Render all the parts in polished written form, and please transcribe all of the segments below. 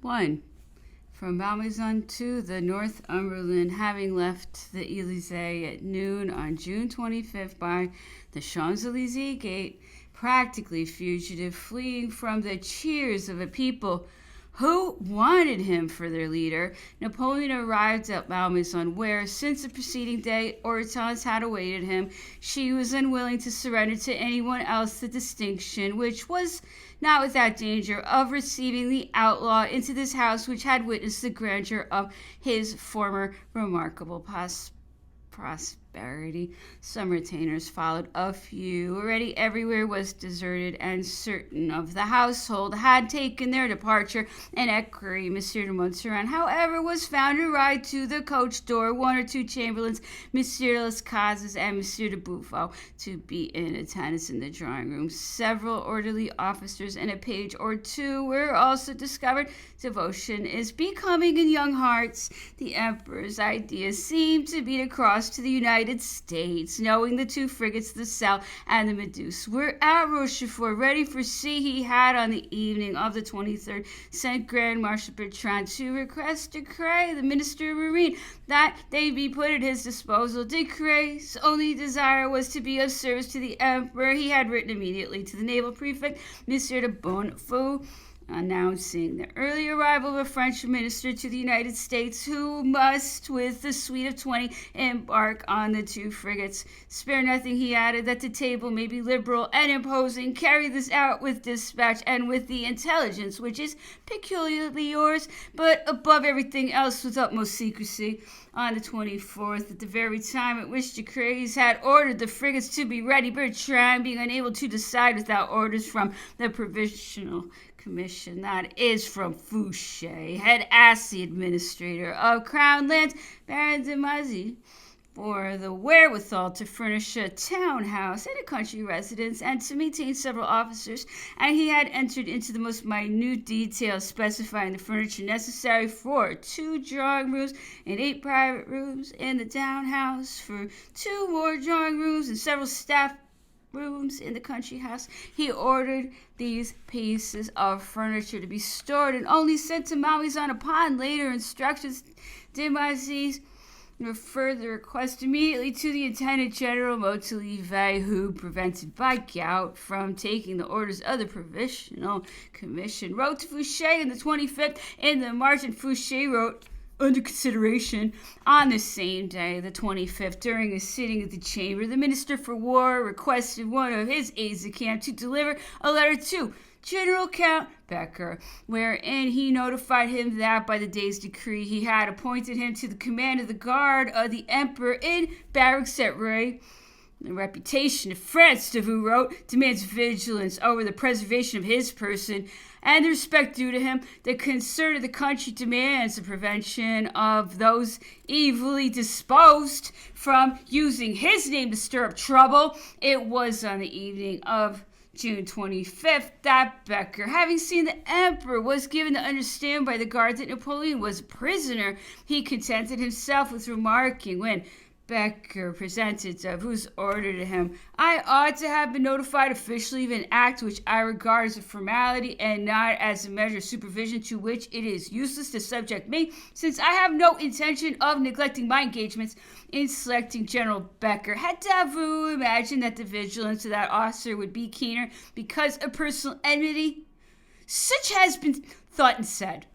1. From Malmaison to the Northumberland, having left the Elysee at noon on June 25th by the Champs-Élysées gate, practically fugitive, fleeing from the cheers of a people who wanted him for their leader, Napoleon arrived at Malmaison, where, since the preceding day, Hortense had awaited him. She was unwilling to surrender to anyone else the distinction, which was not without danger, of receiving the outlaw into this house which had witnessed the grandeur of his former remarkable prosperity. Some retainers followed. A few. Already everywhere was deserted, and certain of the household had taken their departure. An equerry, Monsieur de Montserrat, however, was found to ride to the coach door. One or two chamberlains, Monsieur de las Casas and Monsieur de Buffo, to be in attendance in the drawing room. Several orderly officers and a page or two were also discovered. Devotion is becoming in young hearts. The emperor's idea seemed to be to cross to the United States, knowing the two frigates, the Cell and the Medusa, were at Rochefort, ready for sea. He had, on the evening of the 23rd, sent Grand Marshal Bertrand to request Decrès, the Minister of Marine, that they be put at his disposal. Decrès' only desire was to be of service to the emperor. He had written immediately to the naval prefect, Monsieur de Bonnefou, announcing the early arrival of a French minister to the United States, who must, with the suite of 20, embark on the two frigates. Spare nothing, he added, that the table may be liberal and imposing. Carry this out with dispatch and with the intelligence which is peculiarly yours, but above everything else with utmost secrecy. On the 24th, at the very time at which Decrès had ordered the frigates to be ready, Bertrand, being unable to decide without orders from the Provisional Commission, that is, from Fouché, had asked the administrator of Crown lands, Baron de Mazy, for the wherewithal to furnish a town house and a country residence, and to maintain several officers, and he had entered into the most minute details, specifying the furniture necessary for 2 drawing rooms and 8 private rooms in the town house, for 2 more drawing rooms and several staff rooms in the country house. He ordered these pieces of furniture to be stored and only sent to Malmaison upon later instructions. De Mazy referred the request immediately to the Intendant General Montalivet, who, prevented by gout from taking the orders of the Provisional Commission, wrote to Fouché on the 25th in the March, and Fouché wrote under consideration on the same day, the 25th, during a sitting of the chamber. The Minister for War requested one of his aides-de-camp to deliver a letter to General Count Becker, wherein he notified him that by the day's decree he had appointed him to the command of the guard of the Emperor in barracks at Ray. The reputation of France, Davout wrote, demands vigilance over the preservation of his person and the respect due to him. The concern of the country demands the prevention of those evilly disposed from using his name to stir up trouble. It was on the evening of June 25th that Becker, having seen the emperor, was given to understand by the guard that Napoleon was a prisoner. He contented himself with remarking, when Becker presented Davout's order to him, I ought to have been notified officially of an act which I regard as a formality and not as a measure of supervision to which it is useless to subject me, since I have no intention of neglecting my engagements in selecting General Becker. Had Davout imagined that the vigilance of that officer would be keener because of personal enmity? Such has been thought and said.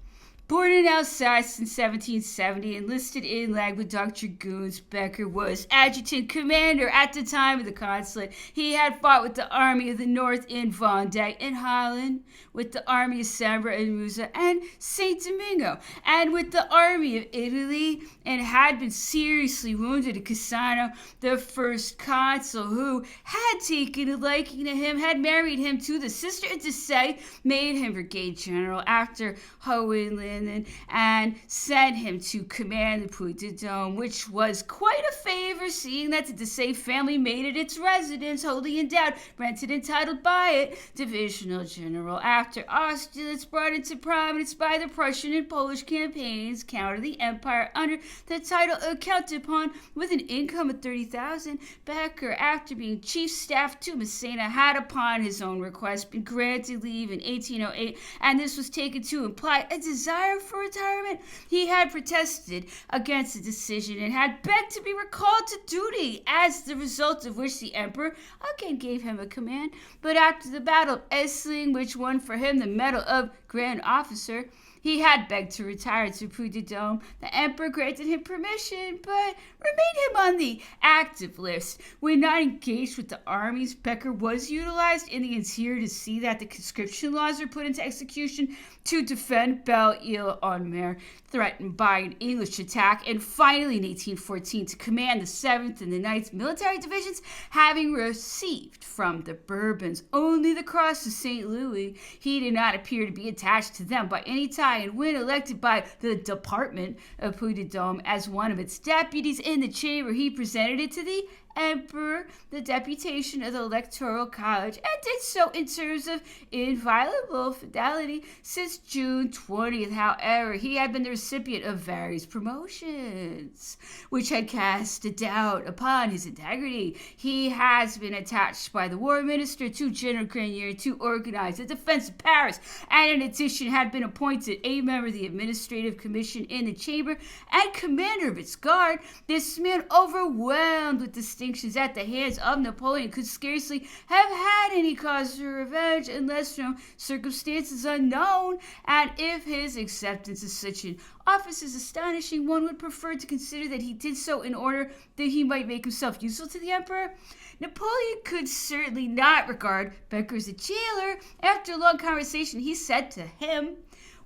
Born in Alsace in 1770, enlisted in Languedoc Dragoons, Becker was adjutant commander at the time of the consulate. He had fought with the Army of the North in Vendée, in Holland, with the Army of Sambre and Meuse and Saint Domingo, and with the Army of Italy, and had been seriously wounded at Cassano. The first consul, who had taken a liking to him, had married him to the sister of Desailly, made him brigadier general. After Hohenlohe Finland and sent him to command the Puy de Dome, which was quite a favor, seeing that the Desailly family made it its residence, wholly endowed, rented and titled by it. Divisional General after Austerlitz, brought into prominence by the Prussian and Polish campaigns, countered the empire under the title counted upon with an income of 30,000. Becker, after being chief staff to Masson, had upon his own request been granted leave in 1808, and this was taken to imply a desire for retirement. He had protested against the decision and had begged to be recalled to duty, as the result of which the emperor again gave him a command. But after the Battle of Essling, which won for him the Medal of Grand Officer, he had begged to retire to Puy de Dome. The emperor granted him permission, but remained him on the active list. When not engaged with the armies, Becker was utilized in the interior to see that the conscription laws were put into execution to defend Belle-Île-en-Mer, threatened by an English attack, and finally in 1814 to command the 7th and the 9th military divisions, having received from the Bourbons only the Cross of St. Louis. He did not appear to be attached to them by any tie, and when elected by the Department of Puy de Dome as one of its deputies in the chamber, he presented it to the emperor, the deputation of the Electoral College, and did so in terms of inviolable fidelity. Since June 20th, however, he had been the recipient of various promotions, which had cast a doubt upon his integrity. He has been attached by the war minister to General Grenier to organize the defense of Paris, and in addition had been appointed a member of the administrative commission in the chamber and commander of its guard. This man, overwhelmed with distinctions at the hands of Napoleon, could scarcely have had any cause for revenge unless from circumstances unknown, and if his acceptance of such an office is astonishing, one would prefer to consider that he did so in order that he might make himself useful to the emperor. Napoleon could certainly not regard Becker as a jailer. After a long conversation, he said to him,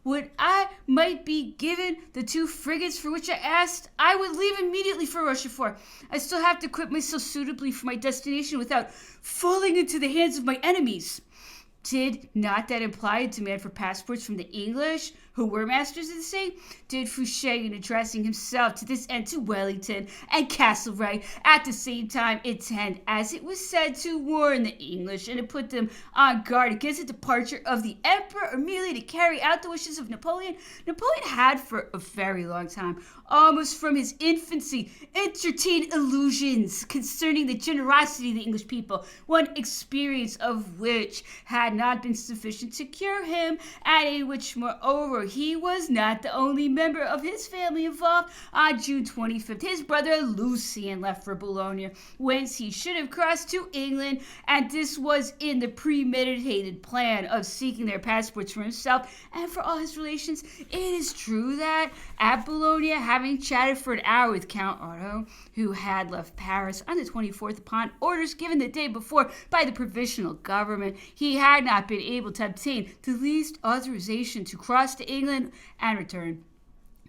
"Would I might be given the 2 frigates for which I asked, I would leave immediately for Rochefort. I still have to equip myself suitably for my destination without falling into the hands of my enemies." Did not that imply a demand for passports from the English, who were masters of the sea? Did Fouché, in addressing himself to this end to Wellington and Castlereagh, at the same time intend, as it was said, to warn the English and to put them on guard against the departure of the emperor, or merely to carry out the wishes of Napoleon? Napoleon had for a very long time, almost from his infancy, entertained illusions concerning the generosity of the English people, one experience of which had not been sufficient to cure him, and in which, moreover, he was not the only member of his family involved. On June 25th, his brother Lucien left for Boulogne, whence he should have crossed to England, and this was in the premeditated plan of seeking their passports for himself and for all his relations. It is true that at Boulogne, having chatted for an hour with Count Otto, who had left Paris on the 24th upon orders given the day before by the provisional government, he had not been able to obtain the least authorization to cross to England and return.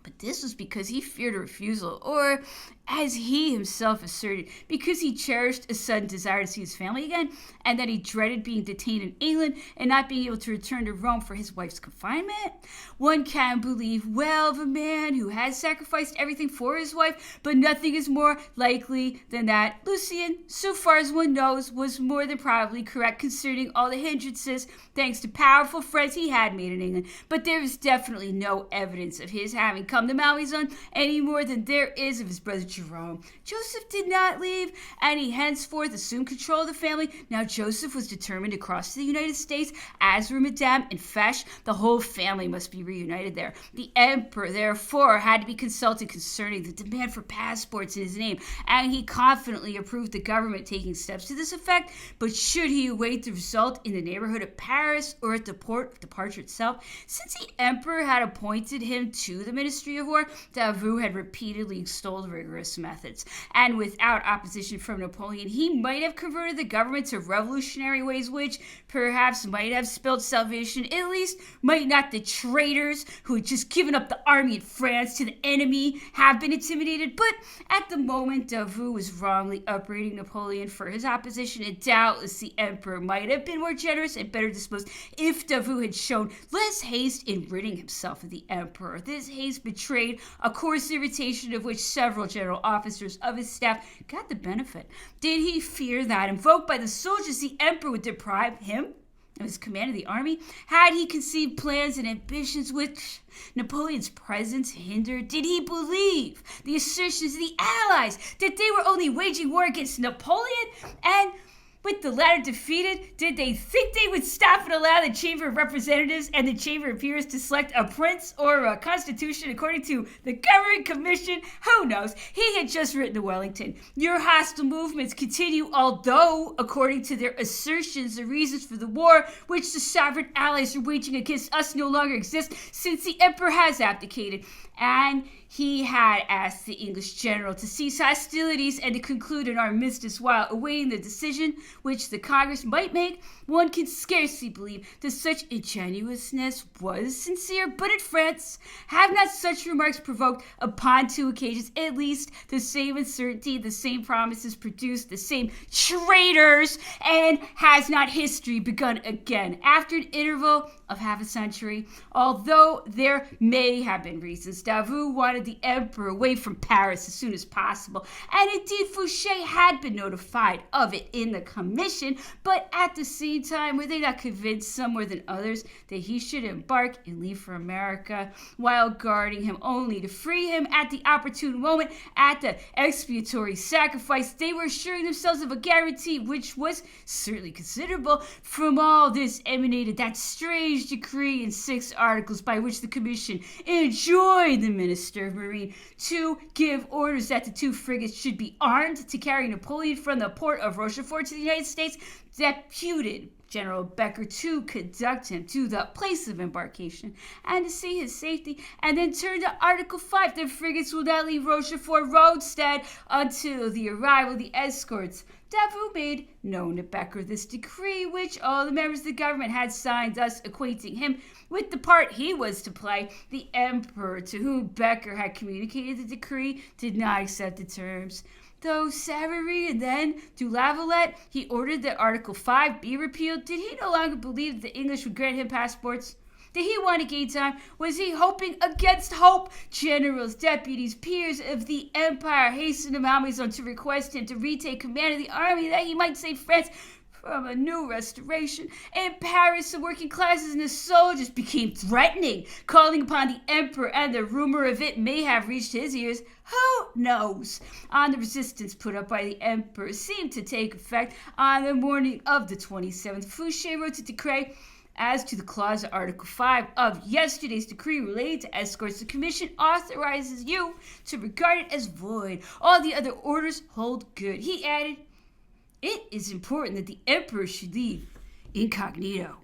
But this was because he feared a refusal, or, as he himself asserted, because he cherished a sudden desire to see his family again, and that he dreaded being detained in England and not being able to return to Rome for his wife's confinement. One can believe well of a man who has sacrificed everything for his wife, but nothing is more likely than that Lucien, so far as one knows, was more than probably correct concerning all the hindrances, thanks to powerful friends he had made in England. But there is definitely no evidence of his having come to Malmaison any more than there is of his brother Jerome. Joseph did not leave, and he henceforth assumed control of the family. Now Joseph was determined to cross to the United States, as were Madame and Fesch. The whole family must be reunited there. The emperor, therefore, had to be consulted concerning the demand for passports in his name, and he confidently approved the government taking steps to this effect. But should he await the result in the neighborhood of Paris or at the port of departure itself? Since the emperor had appointed him to the Ministry of War, Davout had repeatedly extolled rigorous ruthless methods. And without opposition from Napoleon, he might have converted the government to revolutionary ways, which perhaps might have spelled salvation, at least might not the traitors who had just given up the army in France to the enemy have been intimidated. But at the moment, Davout was wrongly upbraiding Napoleon for his opposition, and doubtless the emperor might have been more generous and better disposed if Davout had shown less haste in ridding himself of the emperor. This haste betrayed a coarse irritation of which several general officers of his staff got the benefit. Did he fear that, invoked by the soldiers, the emperor would deprive him of his command of the army? Had he conceived plans and ambitions which Napoleon's presence hindered? Did he believe the assertions of the Allies that they were only waging war against Napoleon? And with the latter defeated, did they think they would stop and allow the Chamber of Representatives and the Chamber of Peers to select a prince or a constitution according to the Governing Commission? Who knows? He had just written to Wellington, "Your hostile movements continue, although, according to their assertions, the reasons for the war which the sovereign allies are waging against us no longer exist, since the emperor has abdicated." And he had asked the English general to cease hostilities and to conclude an armistice while awaiting the decision which the Congress might make. One can scarcely believe that such ingenuousness was sincere, but in France, have not such remarks provoked upon 2 occasions at least the same uncertainty, the same promises produced, the same traitors, and has not history begun again after an interval of half a century? Although there may have been reasons, Davout wanted the emperor away from Paris as soon as possible, and indeed Fouché had been notified of it in the commission, but at the same time, were they not convinced some more than others that he should embark and leave for America, while guarding him only to free him at the opportune moment? At the expiatory sacrifice, they were assuring themselves of a guarantee which was certainly considerable. From all this emanated that strange decree in 6 articles by which the commission enjoined the Minister of Marine to give orders that the 2 frigates should be armed to carry Napoleon from the port of Rochefort to the United States, deputed General Becker to conduct him to the place of embarkation and to see his safety, and then turn to Article 5. The frigates will not leave Rochefort roadstead until the arrival of the escorts. Davout made known to Becker this decree, which all the members of the government had signed, thus acquainting him with the part he was to play. The emperor, to whom Becker had communicated the decree, did not accept the terms. Though Savary and then to Lavalette, he ordered that Article 5 be repealed. Did he no longer believe that the English would grant him passports? Did he want to gain time? Was he hoping against hope? Generals, deputies, peers of the empire hastened to Malmaison to request him to retake command of the army that he might save France from a new restoration. In Paris, the working classes and the soldiers became threatening, calling upon the emperor, and the rumor of it may have reached his ears. Who knows? On the resistance put up by the emperor seemed to take effect on the morning of the 27th. Fouché wrote to Decree, "As to the clause of Article 5 of yesterday's decree related to escorts, the commission authorizes you to regard it as void. All the other orders hold good." He added, "It is important that the emperor should leave incognito."